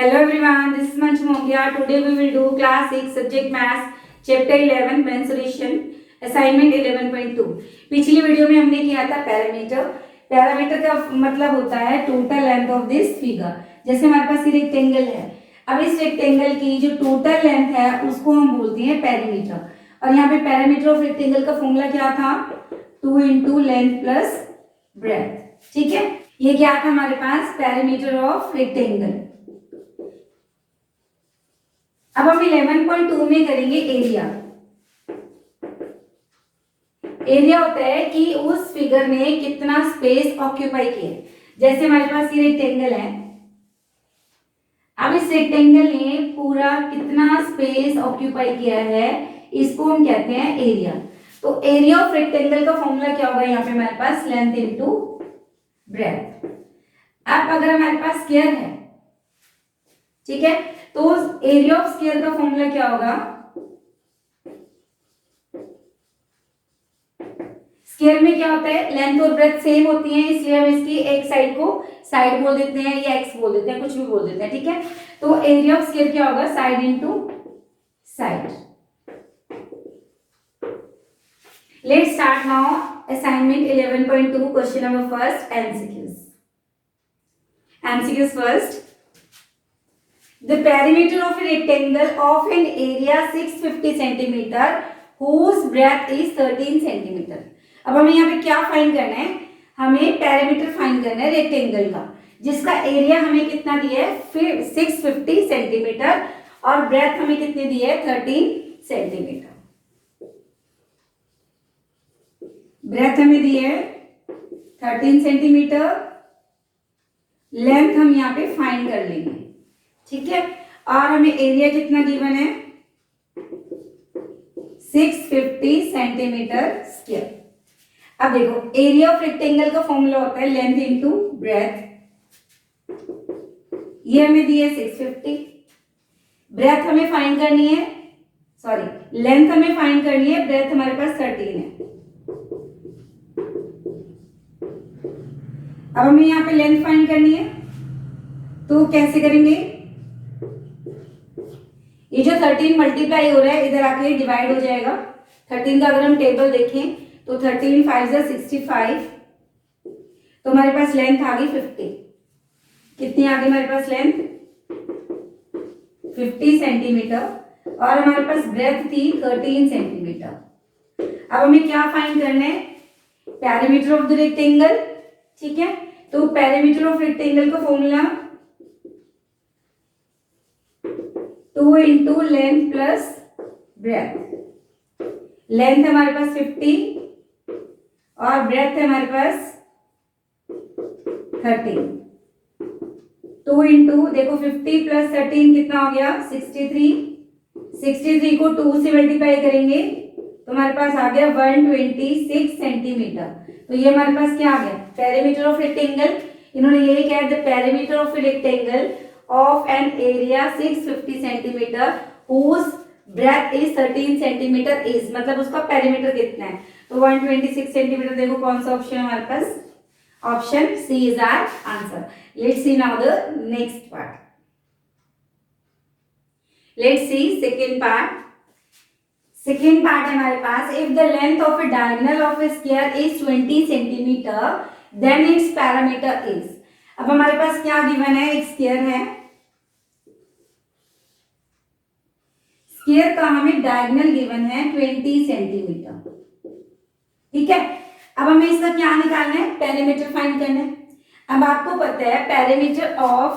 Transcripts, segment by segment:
Hello everyone, this is Manju Mongia. Today we will do class 6 subject maths chapter 11 mensuration assignment 11.2. पिछली video में हमने किया था parameter. Parameter का मतलब होता है total length of this figure. जैसे हमारे पास ये रेक्टेंगल है, अब इस रेक्टेंगल की जो टोटल लेंथ है उसको हम बोलते हैं पैरामीटर। और यहाँ पे पैरामीटर ऑफ रेक्टेंगल का फॉर्मूला क्या था? 2 इंटू लेंथ प्लस ब्रेथ। ठीक है, ये क्या था हमारे पास? Parameter of rectangle. अब हम 11.2 में करेंगे एरिया। एरिया होता है कि उस फिगर ने कितना स्पेस ऑक्यूपाई किया। जैसे हमारे पास ये रेक्टेंगल है, अब इस रेक्टेंगल ने पूरा कितना स्पेस ऑक्यूपाई किया है, इसको हम कहते हैं एरिया। तो एरिया ऑफ रेक्टेंगल का फॉर्मूला क्या होगा? यहाँ पे हमारे पास लेंथ इनटू ब्रेथ। अब अगर हमारे पास स्क्वायर है, ठीक है, तो एरिया ऑफ स्क्वायर का फॉर्मूला क्या होगा? स्क्वायर में क्या होता है? लेंथ और ब्रेथ सेम होती है, इसलिए हम इसकी एक साइड को साइड बोल देते हैं या एक्स बोल देते हैं, कुछ भी बोल देते हैं। ठीक है, तो एरिया ऑफ स्क्वायर क्या होगा? Side into side. Let's start now assignment 11.2 question number first MCQs. MCQs first, the perimeter of a rectangle of an area 650 centimeter whose breadth is 13 centimeter। अब हमें यहाँ पे क्या फाइंड करना है? हमें पैरामीटर फाइंड करना है रेक्टेंगल का, जिसका एरिया हमें कितना दिया है? 650 सेंटीमीटर और ब्रेथ हमें कितनी दी है? 13 सेंटीमीटर। ब्रेथ हमें दी है 13 सेंटीमीटर, लेंथ हम यहाँ पे फाइंड कर लेंगे। ठीक है, और हमें एरिया कितना गिवन है? 650 सेंटीमीटर स्क्वायर। अब देखो, एरिया ऑफ रेक्टेंगल का फॉर्मूला होता है लेंथ इनटू ब्रेथ। ये हमें दी है 650, ब्रेथ हमें फाइंड करनी है, सॉरी लेंथ हमें फाइंड करनी है, ब्रेथ हमारे पास 13 है। अब हमें यहाँ पे लेंथ फाइंड करनी है, तो कैसे करेंगे? ये जो 13 मल्टीप्लाई हो रहा है इधर आके डिवाइड हो जाएगा। 13 का अगर हम टेबल देखें तो 13 5 जा 65, तो हमारे पास लेंथ आ गई 50। कितनी आ गई हमारे पास लेंथ? 50 सेंटीमीटर, और हमारे पास ब्रेथ थी 13 सेंटीमीटर। अब हमें क्या फाइंड करना है? Parameter of the rectangle. ठीक है, तो पैरामीटर ऑफ रेक्टेंगल का formula 2 into length plus breadth. Length हमारे पास 50 और ब्रेथ है हमारे पास 13। 2 इंटू देखो 50 प्लस 13 कितना हो गया? 63। 63 को 2 से मल्टीप्लाई करेंगे तो हमारे पास आ गया 126 सेंटीमीटर। तो ये हमारे पास क्या आ गया? Parameter of rectangle. इन्होंने यही कहा, the parameter of rectangle of an area 650 centimeter whose breadth is 13 centimeter is, मतलब उसका पैरामीटर कितना है? तो 126 सेंटीमीटर। देखो कौन सा ऑप्शन है हमारे पास? Option C is our answer. Let's see now the next part. Let's see second part. Second part है हमारे पास, if the length of a diagonal of a square is 20 centimetre then its parameter is. अब हमारे पास क्या given है? एक square है, स्क्वायर का हमें डायगोनल गिवन है 20 सेंटीमीटर। ठीक है, अब हमें इसका क्या निकालना है? पैरामीटर फाइंड करना है। अब आपको पता है पैरामीटर ऑफ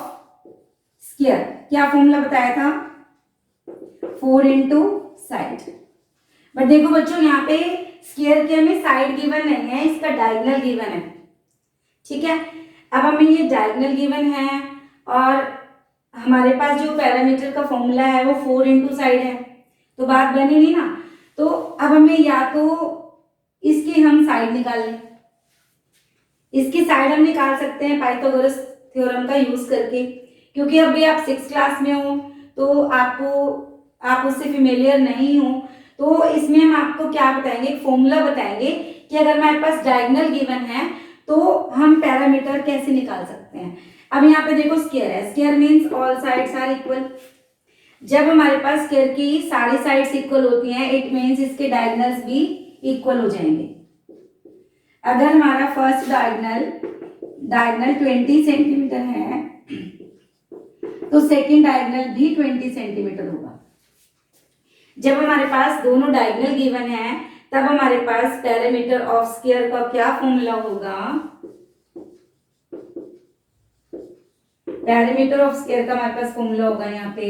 स्क्वायर क्या फॉर्मूला बताया था? 4 इंटू साइड। बट देखो बच्चों, यहाँ पे स्क्वायर के हमें साइड गिवन नहीं है, इसका डायगोनल गिवन है। ठीक है, अब हमें ये डायगोनल गिवन है और हमारे पास जो पैरामीटर का फॉर्मूला है वो 4 इंटू साइड है, तो बात बनी नहीं ना। तो अब हमें या तो इसकी हम साइड निकाल लें, इसकी साइड हम निकाल सकते हैं पाइथागोरस थ्योरम का यूज करके, क्योंकि अभी आप 6th क्लास में हो तो आप उससे फेमिलियर नहीं हो। तो इसमें हम आपको क्या बताएंगे? एक फॉर्मूला बताएंगे कि अगर हमारे पास डायगोनल गिवन है तो हम पैरामीटर कैसे निकाल सकते हैं। अब यहाँ पे देखो स्क्वायर है, square means all sides are equal. जब हमारे पास स्क्वायर की सारी साइड्स इक्वल होती हैं इट मीन्स इसके डायगोनल्स भी इक्वल हो जाएंगे। अगर हमारा फर्स्ट डायगोनल 20 सेंटीमीटर है तो सेकंड डायगोनल भी 20 सेंटीमीटर होगा। जब हमारे पास दोनों डायगोनल गिवन है तब हमारे पास पेरीमीटर ऑफ स्क्वायर का क्या फॉर्मूला होगा? पेरीमीटर ऑफ स्क्वायर का हमारे पास फॉर्मूला होगा यहाँ पे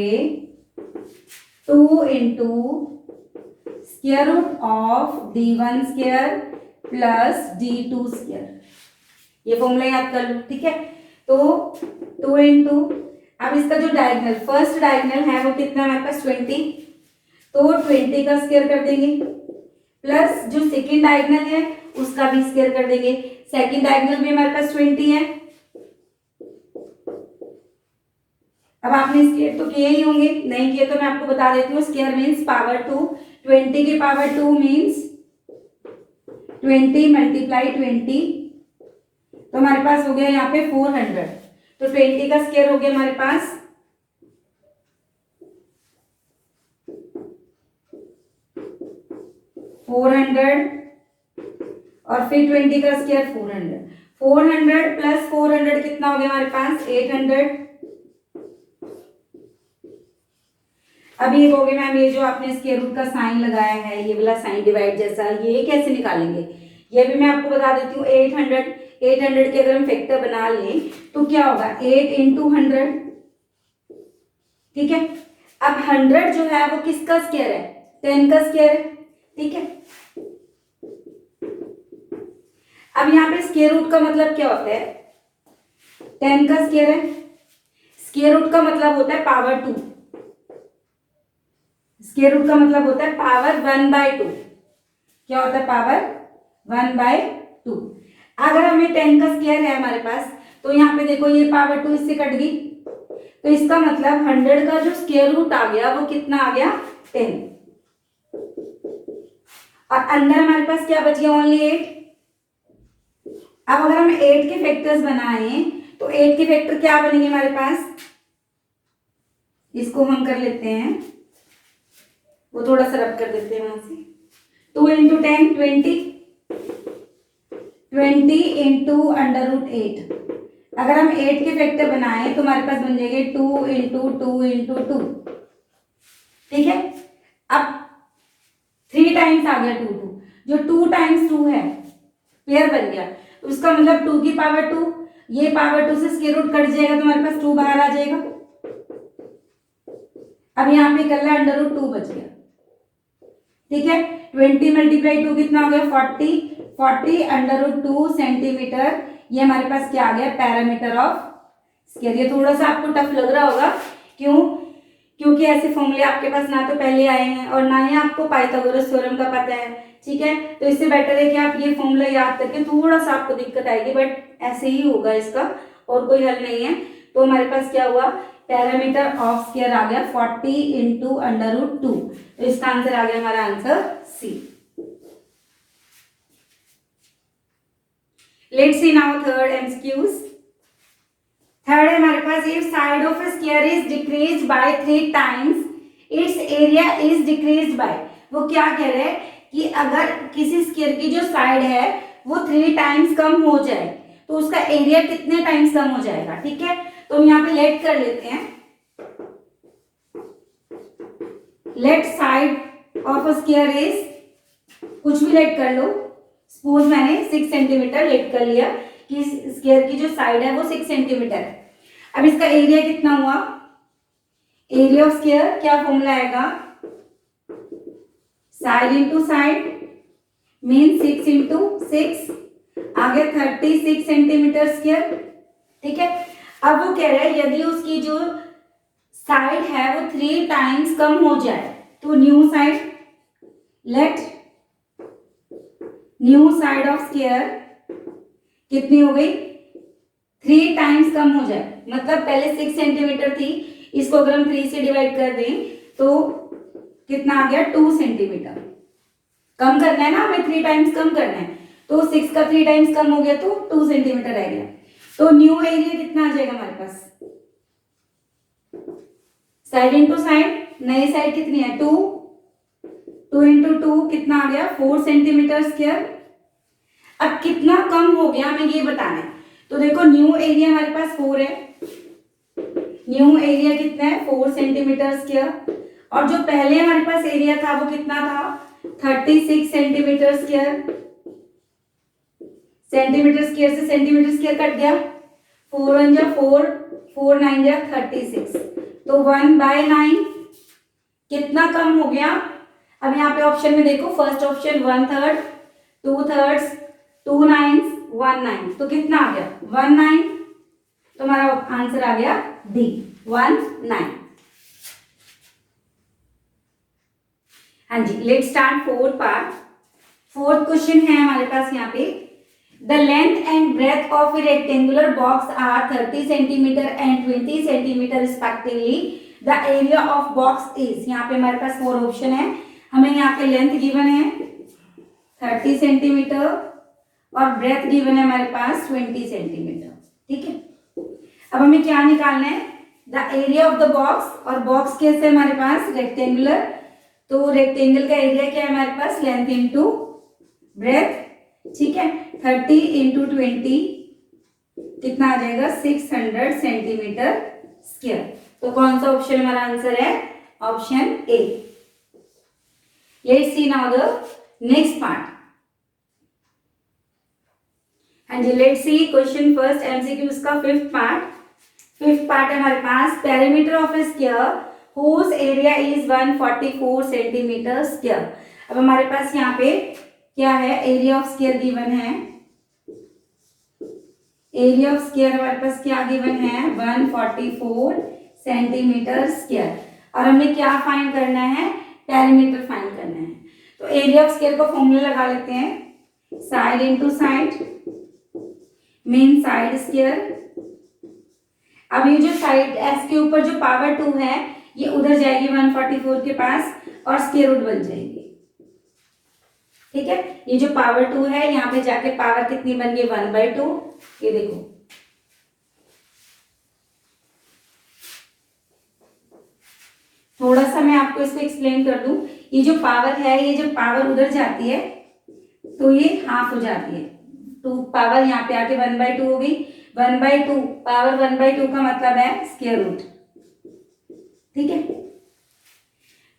2 into square root of d1 square plus d2 square. ये फॉर्मूला याद कर लो, ठीक है। तो 2 इंटू, अब इसका जो डायगोनल फर्स्ट डायगोनल है वो कितना हमारे पास 20, तो 20 का स्क्वायर कर देंगे प्लस जो सेकंड डायगोनल है उसका भी स्क्वायर कर देंगे। सेकंड डायगोनल भी हमारे पास 20 है। अब आपने स्क्वायर तो किए ही होंगे, नहीं किए तो मैं आपको बता देती हूँ। स्क्वायर मीन्स पावर 2, 20 की पावर 2 मीन्स 20 मल्टीप्लाई 20, तो हमारे पास हो गया यहाँ पे 400। तो 20 का स्क्वायर हो गया हमारे पास 400 और फिर 20 का स्क्वायर 400। 400 प्लस 400 कितना हो गया हमारे पास 800। अब ये कहोगे मैम ये जो आपने स्क्वायर रूट का साइन लगाया है, ये वाला साइन डिवाइड जैसा, ये कैसे निकालेंगे? ये भी मैं आपको बता देती हूँ। 800 के अगर हम फैक्टर बना लें तो क्या होगा 8 इंटू 100, ठीक है। अब 100 जो है वो किसका स्क्वायर है? 10 का स्क्वायर है, ठीक है। अब यहाँ पे स्क्वायर रूट का मतलब क्या होता है? 10 का स्क्वायर है। स्क्वायर रूट का मतलब होता है पावर 2। स्क्वायर रूट का मतलब होता है पावर 1/2। क्या होता है? पावर 1/2। अगर हमें 10 का स्क्वायर है हमारे पास तो यहाँ पे देखो ये पावर 2 इससे कट गई, तो इसका मतलब 100 का जो स्क्वायर रूट आ गया वो कितना आ गया 10। और अंदर हमारे पास क्या बच गया? ओनली 8। अब अगर हम 8 के फैक्टर्स बनाएं तो 8 के फैक्टर क्या बनेंगे हमारे पास? इसको हम कर लेते हैं, वो थोड़ा सा रब कर देते हैं वहां से। 2 इंटू 10 20 इंटू √8। अगर हम 8 के फैक्टर बनाएं तो हमारे पास बन जाएंगे 2 इंटू 2 इंटू 2, ठीक है। अब 3 टाइम्स आ गया 2, जो 2 टाइम्स 2 है पेयर बन गया, उसका मतलब 2 की पावर 2, ये पावर 2 से स्क्वायर रूट कट जाएगा तो हमारे पास 2 बाहर आ जाएगा। अब यहाँ पे कल √2 बच गया, ठीक है। 20 मल्टीप्लाई 2 कितना हो गया 40 √2 सेंटीमीटर। ये हमारे पास क्या आ गया? Parameter of square. ये थोड़ा सा आपको टफ लग रहा होगा, क्यों? क्योंकि ऐसे फॉर्मूले आपके पास ना तो पहले आए हैं और ना ही आपको पाइथागोरस थ्योरम का पता है, ठीक है। तो इससे बेटर है कि आप ये फॉर्मूला याद करके, थोड़ा सा आपको दिक्कत आएगी बट ऐसे ही होगा इसका, और कोई हल नहीं है। तो हमारे पास क्या हुआ? पैरामीटर ऑफ स्क्वायर आ गया 40 इंटू √2। तो इसका आंसर आ गया हमारा answer C. Let's see now third MCQs. Third है हमारे पास, if side of a square is decreased by 3 times its area is decreased by। वो क्या कह रहे हैं कि अगर किसी स्क्वायर की जो साइड है वो 3 टाइम्स कम हो जाए तो उसका एरिया कितने टाइम्स कम हो जाएगा, ठीक है। तो हम यहाँ पे लेट कर लेते हैं। Let side of a square is, कुछ भी लेट कर लो। सपोज मैंने 6 सेंटीमीटर लेट कर लिया कि स्क्वायर की जो साइड है वो 6 सेंटीमीटर है। अब इसका एरिया कितना हुआ? एरिया ऑफ स्क्वायर क्या फॉर्मूला आएगा? Side into side mean 6 into 6 आ गया 36 सेंटीमीटर स्क्वायर, ठीक है। अब वो कह रहा है यदि उसकी जो साइड है वो 3 टाइम्स कम हो जाए तो new side, let new side of square कितनी हो गई? 3 टाइम्स कम हो जाए। मतलब पहले 6 सेंटीमीटर थी, इसको अगर हम 3 से डिवाइड कर दें तो कितना आ गया 2 सेंटीमीटर। कम करना है ना हमें, 3 टाइम्स कम करना है, तो 6 का 3 टाइम्स कम हो गया तो 2 सेंटीमीटर रह गया। तो न्यू एरिया कितना आ जाएगा हमारे पास, साइड इंटू साइड, नई साइड कितनी है 2, 2 इंटू 2 कितना आ गया 4 सेंटीमीटर स्क्वायर। अब कितना कम हो गया हमें ये बताना है। तो देखो न्यू एरिया हमारे पास 4 है, न्यू एरिया कितना है 4 सेंटीमीटर स्क्वायर, और जो पहले हमारे पास एरिया था वो कितना था 36 सेंटीमीटर स्क्वायर। सेंटीमीटर स्क्वायर से सेंटीमीटर स्क्वायर कट गया, 4 1 जा 4, 4 9 जा 36, तो 1/9 कितना कम हो गया। अब यहाँ पे ऑप्शन में देखो, फर्स्ट ऑप्शन 1/3, 2/3, 2 9s, 1 9, तो कितना आ गया 1/9, तो हमारा आंसर आ गया डी 1/9। हाँ जी, let's start fourth part. Fourth question है हमारे पास यहाँ पे, the length and breadth of a rectangular box are 30 centimetre and 20 centimetre respectively, the area of box is. यहाँ पे हमारे पास 4 ऑप्शन है, हमें यहाँ पे लेंथ गिवन है 30 सेंटीमीटर और ब्रेथ गिवन है हमारे पास 20 सेंटीमीटर, ठीक है। अब हमें क्या निकालना है, the area of the box, और बॉक्स कैसे हमारे पास रेक्टेंगुलर, तो रेक्टेंगल का एरिया क्या है हमारे पास लेंथ इंटू ब्रेथ, ठीक है। 30 इंटू 20 कितना आ जाएगा 600 सेंटीमीटर स्क्वायर। तो कौन सा ऑप्शन हमारा आंसर है, option A. Let's see now the next part. हाँ जी, let's see question first MCQs का फिफ्थ पार्ट। फिफ्थ पार्ट है हमारे पास, perimeter of a square whose area is 144 centimetre square. अब हमारे पास यहाँ पे क्या है, एरिया ऑफ स्क्वायर गिवन है, एरिया ऑफ स्क्वायर हमारे पास क्या गिवन है 144 सेंटीमीटर स्क्वायर, और हमें क्या फाइंड करना है, पेरीमीटर फाइंड करना है। तो एरिया ऑफ स्क्वायर का फॉर्मूला लगा लेते हैं, side into side, mean side square. अब ये जो साइड एस के ऊपर जो पावर 2 है ये उधर जाएगी 144 के पास और स्क्वायर रूट बन जाएगी, ठीक है। ये जो पावर 2 है यहाँ पे जाके पावर कितनी बन गई 1/2, ये देखो थोड़ा सा मैं आपको इसको एक्सप्लेन कर दूं। ये जो पावर है, ये जो पावर उधर जाती है तो ये हाफ हो जाती है, 2 पावर यहाँ पे आके 1/2 हो गई, 1/2 पावर 1/2 का मतलब है स्क्वायर रूट, ठीक है।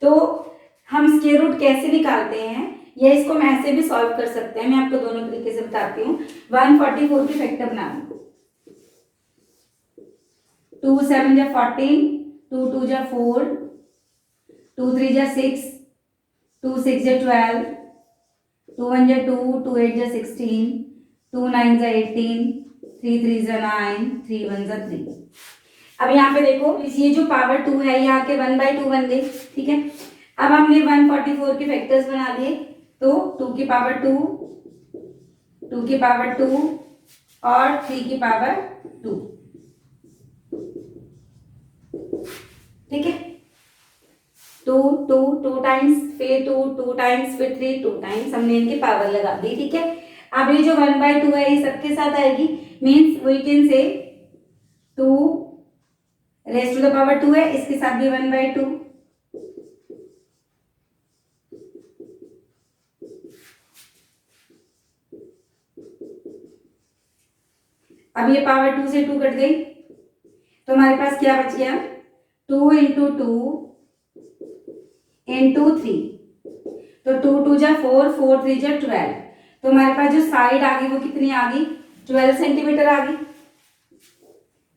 तो हम स्क्वायर रूट कैसे निकालते हैं, या इसको मैं ऐसे भी सॉल्व कर सकते हैं, मैं आपको दोनों तरीके से बताती हूँ। 144 की फैक्टर बना लो, 2 7 जा 14, 2 2 जा 4, 2 3 जा 6, 2 6 जा 12, 2 1 जा 2, 2 8 जा 16, 2 9 जा 18, 3 3 जा 9, 3 1 जा 3। अब यहाँ पे देखो ये जो पावर 2 है यहाँ के 1/2 बन गई, ठीक है। अब हमने 144 के फैक्टर्स बना दिए, तो 2 की पावर 2, 2 की पावर 2 और 3 की पावर 2, ठीक है। 2 2 2 टाइम्स, फिर 2 2 टाइम्स, फिर 3 2 टाइम्स, हमने इनकी पावर लगा दी, ठीक है। अब ये जो 1/2 है ये सबके साथ आएगी, means we can say 2 raise to the power 2 है, इसके साथ भी 1/2, अब ये पावर 2 से 2 कट गई, तो हमारे पास क्या बच गया 2 इंटू 2 इंटू 3, तो 2 2 जा 4, 4 3 जा 12, तो हमारे पास जो साइड आ गई वो कितनी आ गई 12 सेंटीमीटर आ गई,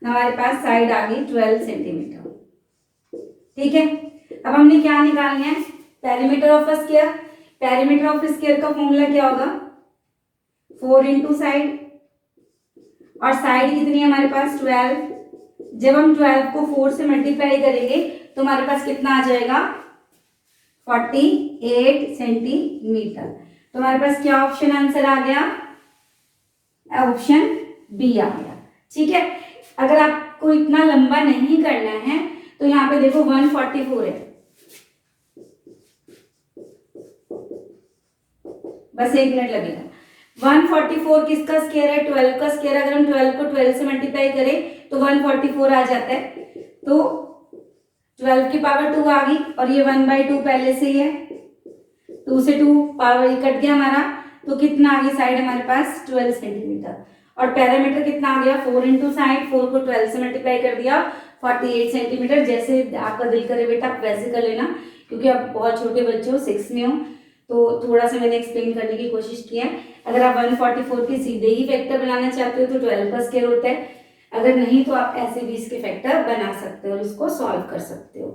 हमारे पास साइड आ गई 12 सेंटीमीटर, ठीक है। अब हमने क्या निकालना है, perimeter of square. Perimeter of square का फॉर्मूला क्या होगा 4 इंटू साइड, और साइड कितनी है हमारे पास 12, जब हम 12 को 4 से मल्टीप्लाई करेंगे तो हमारे पास कितना आ जाएगा 48 सेंटीमीटर। तो हमारे पास क्या ऑप्शन आंसर आ गया, ऑप्शन बी आ गया, ठीक है। अगर आपको इतना लंबा नहीं करना है तो यहाँ पे देखो 144 है, बस 1 मिनट लगेगा, 144 किसका स्क्वायर है? 12 का स्क्वायर। अगर हम 12 को 12 से मल्टीप्लाई करें तो 144 आ जाता है। तो 12 की पावर 2 आ गई और ये 1/2 पहले से ही है, 2 से 2 पावर कट गया हमारा, तो कितना आ गया साइड हमारे पास? 12 सेंटीमीटर। और पैरामीटर कितना आ गया? 4 इंटू साइड, 4 को 12 से मल्टीप्लाई कर दिया, 48 सेंटीमीटर। जैसे आपका दिल करे बेटा आप वैसे कर लेना, क्योंकि आप बहुत छोटे बच्चे हो, 6 में हो, तो थोड़ा सा मैंने एक्सप्लेन करने की कोशिश की है। अगर आप 144 के सीधे ही फैक्टर बनाना चाहते हो तो 12 का स्क्वायर होता है, अगर नहीं तो आप ऐसे भी इसके फैक्टर बना सकते हो और इसको सॉल्व कर सकते हो।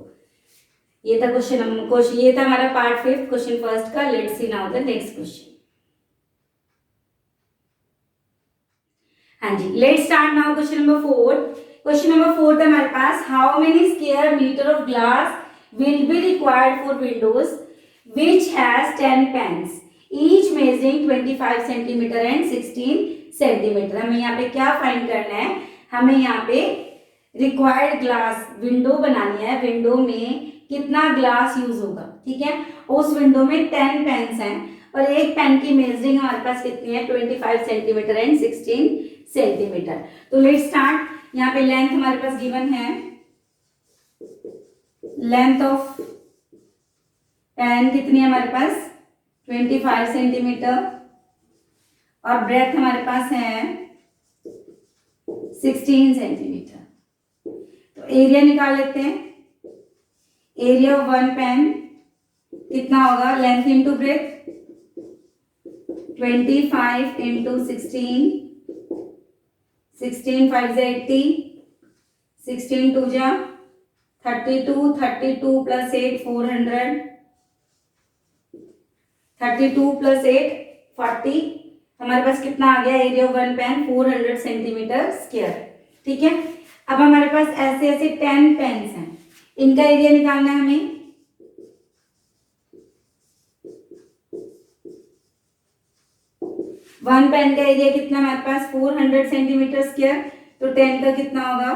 ये था क्वेश्चन, ये था हमारा पार्ट 5 क्वेश्चन फर्स्ट का। Let's see now the next question. हाँ जी, let's start now question number 4। Question number 4 था हमारे पास, how many square metre of glass will be required for windows which has 10 panes each measuring 25 centimeter and 16 centimeter। हमें यहाँ पे क्या find करना है? हमें यहाँ पे रिक्वायर्ड ग्लास, विंडो बनानी है, विंडो में कितना ग्लास यूज होगा, ठीक है। उस विंडो में 10 पेन्स हैं और एक पेन की मेजरिंग हमारे पास कितनी है? 25 सेंटीमीटर एंड 16 सेंटीमीटर। तो लेट्स स्टार्ट। यहाँ पे लेंथ हमारे पास गिवन है, लेंथ ऑफ पेन कितनी है हमारे पास? 25 सेंटीमीटर और ब्रेथ हमारे पास है 16 सेंटीमीटर। तो एरिया निकाल लेते हैं। एरिया ऑफ वन पेन कितना होगा? लेंथ इंटू ब्रेथ, 25 इंटू 16, 16 5 से 80, 16 2 जा 32, 32 प्लस 8 400, 32 प्लस 8 40। हमारे पास कितना आ गया? Area of one pane 400 centimetre square, ठीक है। अब हमारे पास ऐसे ऐसे 10 पेन्स हैं, इनका एरिया निकालना है हमें। वन पेन का एरिया कितना हमारे पास? 400 सेंटीमीटर स्क्वायर। तो 10 का कितना होगा?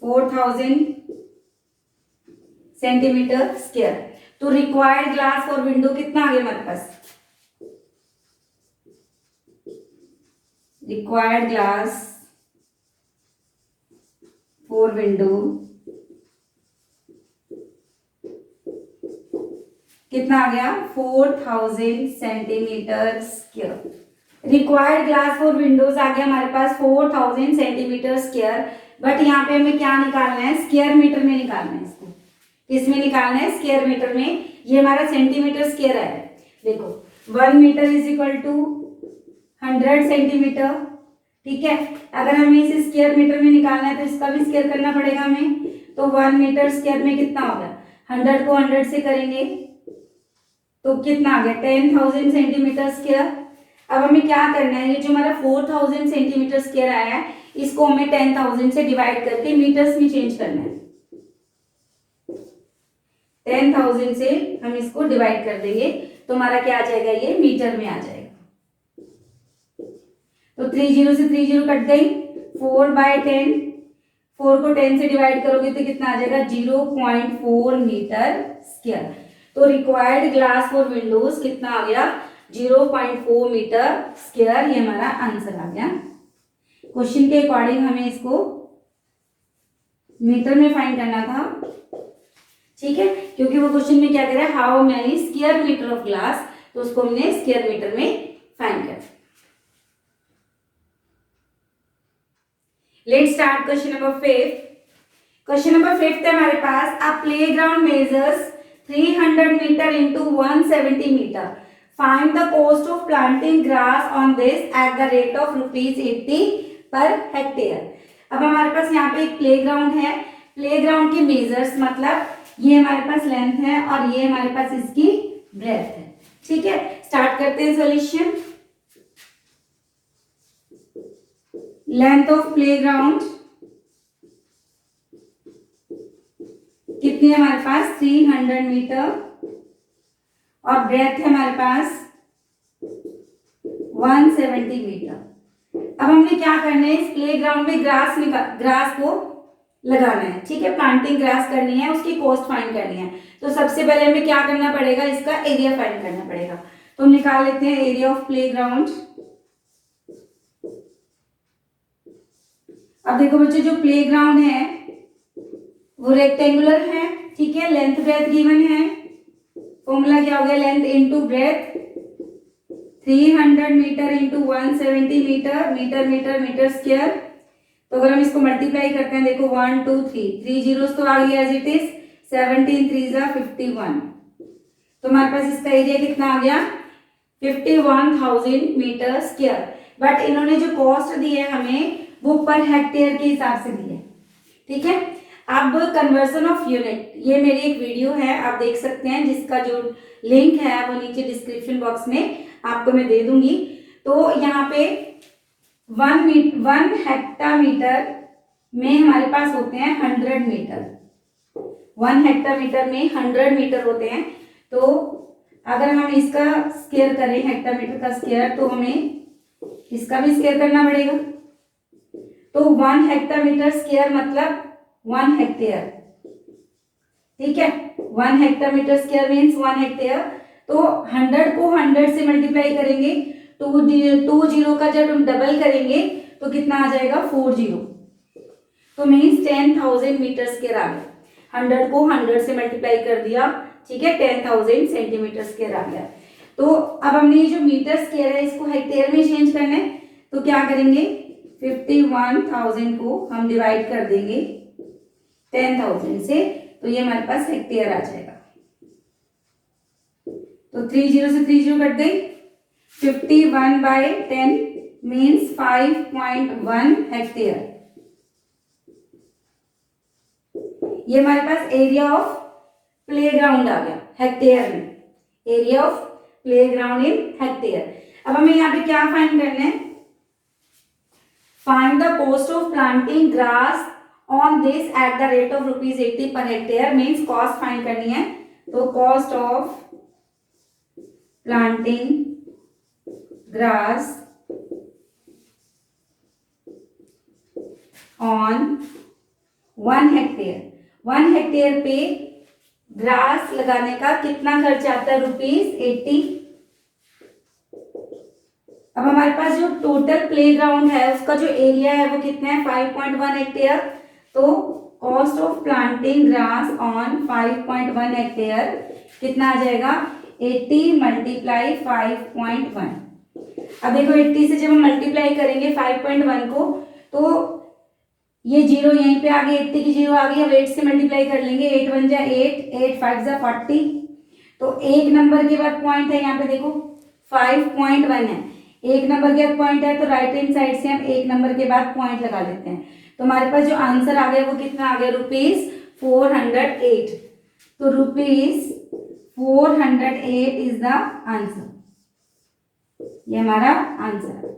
4000 सेंटीमीटर स्क्वायर। तो रिक्वायर्ड ग्लास फॉर विंडो कितना आ गया हमारे पास? रिक्वायर्ड ग्लास फॉर विंडो कितना आ गया? 4000 centimetre square. Required glass for windows आ गया हमारे पास 4000 सेंटीमीटर स्क्वायर। बट यहाँ पे हमें क्या निकालना है? स्क्वायर मीटर में निकालना है इसको। किस में निकालना है? स्क्वायर मीटर में। ये हमारा सेंटीमीटर स्क्वायर है। देखो 1 metre is equal to 100 centimetre, ठीक है। अगर हमें इसे स्क्वायर मीटर में निकालना है तो इसका भी स्क्वायर करना पड़ेगा हमें। तो 1 मीटर स्क्वायर में कितना होगा? 100 को 100 से करेंगे तो कितना आ गया? 10,000 सेंटीमीटर स्क्वायर। अब हमें क्या करना है? ये जो हमारा 4000 सेंटीमीटर स्क्वायर आया है, इसको हमें 10,000 से डिवाइड करके मीटर्स में चेंज करना है। 10,000 से हम इसको डिवाइड कर देंगे तो हमारा क्या आ जाएगा? ये मीटर में आ जाएगा। तो 30 से 30 कट गई, 4/10, 4 को 10 से डिवाइड करोगे तो कितना आ जाएगा? 0.4 मीटर स्क्वायर। तो रिक्वायर्ड ग्लास फॉर विंडोज कितना आ गया? 0.4 मीटर स्क्वायर। ये हमारा आंसर आ गया। क्वेश्चन के अकॉर्डिंग हमें इसको मीटर में फाइंड करना था, ठीक है, क्योंकि वो क्वेश्चन में क्या कह रहा है? How many square metre of glass, तो उसको हमने स्क्वायर मीटर में फाइंड कर। Let's start question number 5। Question number 5 है हमारे पास, a playground measures 300 metre into 170 metre. Find the cost of planting grass on this at the rate of ₹80 per hectare. अब हमारे पास यहाँ पे एक प्लेग्राउंड है। प्लेग्राउंड के मेजर्स मतलब ये हमारे पास लेंथ है और ये हमारे पास इसकी ब्रेथ है, ठीक है। स्टार्ट करते हैं सॉल्यूशन। लेंथ ऑफ प्लेग्राउंड कितनी है हमारे पास? 300 मीटर और ब्रेथ है हमारे पास 170 मीटर। अब हमने क्या करना है? इस प्लेग्राउंड में ग्रास को लगाना है, ठीक है। प्लांटिंग ग्रास करनी है, उसकी कॉस्ट फाइंड करनी है। तो सबसे पहले हमें क्या करना पड़ेगा? इसका एरिया फाइंड करना पड़ेगा। तो निकाल लेते हैं एरिया ऑफ प्लेग्राउंड। अब देखो बच्चों, जो प्लेग्राउंड है वो रेक्टेंगुलर है, ठीक है, लेंथ ब्रेथ गिवन है। फॉर्मूला क्या हो गया, length into breadth, 300 metre into 170 metre, metre metre metre square. तो अगर हम इसको मल्टीप्लाई करते हैं, देखो 1 2 3 जीरोस तो आ गया एज इट इज, 17 3 51। तो हमारे पास इसका एरिया कितना आ गया, 51,000 मीटर स्क्वायर। बट इन्होंने जो कॉस्ट दी है हमें वो पर हेक्टेयर के हिसाब से दी है, ठीक है। अब कन्वर्जन ऑफ यूनिट, ये मेरी एक वीडियो है, आप देख सकते हैं, जिसका जो लिंक है वो नीचे डिस्क्रिप्शन बॉक्स में आपको मैं दे दूंगी। तो यहाँ पे 1 हेक्टामीटर में हमारे पास होते हैं 100 मीटर, 1 हेक्टामीटर में 100 मीटर होते हैं। तो अगर हम इसका स्क्वायर करें, हेक्टामीटर का स्क्वायर, तो हमें इसका भी स्क्वायर करना पड़ेगा। तो 1 हेक्टामीटर स्क्वायर मतलब 1 हेक्टेयर, ठीक है। 1 हेक्टामीटर स्क्वायर मीन्स 1 हेक्टेयर। तो 100 को 100 से मल्टीप्लाई करेंगे, 2 जीरो का जब हम डबल करेंगे तो कितना आ जाएगा, 4 जीरो। तो मीन्स 10,000 मीटर स्क्वायर आ गया। 100 को 100 से मल्टीप्लाई कर दिया, ठीक है, 10,000 सेंटीमीटर स्क्वायर आ गया। तो अब हमने ये जो मीटर स्क्वायर है इसको हेक्टेयर में चेंज करना है, तो क्या करेंगे, 51,000 को हम डिवाइड कर देंगे 10,000 से, तो ये हमारे पास हेक्टेयर आ जाएगा। तो 3 जीरो से 3 जीरो कट गई, 51/10 मीन्स 5.1 हेक्टेयर। ये हमारे पास एरिया ऑफ प्लेग्राउंड आ गया हेक्टेयर में, area of playground in hectare. अब हमें यहाँ पे क्या फाइंड करना है, find the cost of planting grass on this at the rate of ₹80 per hectare, means cost find करनी है। तो cost of planting grass on 1 hectare, 1 hectare पे ग्रास लगाने का कितना खर्च आता है, ₹80। अब हमारे पास जो टोटल प्लेग्राउंड है उसका जो एरिया है वो कितना है, 5.1 हेक्टेयर। तो cost of planting grass on 5.1 hectare कितना आ जाएगा, 80 × 5.1। अब देखो 80 से जब हम मल्टीप्लाई करेंगे 5.1 को, तो ये जीरो यहीं पे आ गई, 80 की जीरो आ गई। अब 8 से मल्टीप्लाई कर लेंगे, 8 1 जा 8, 8 5 जा 40। तो एक नंबर के बाद पॉइंट है, यहाँ पे देखो 5.1 है, एक नंबर के बाद पॉइंट है, तो राइट हैंड साइड से हम एक नंबर के बाद पॉइंट लगा लेते हैं। तो हमारे पास जो आंसर आ गया वो कितना आ गया, ₹408। तो ₹408 इज द आंसर, ये हमारा आंसर है।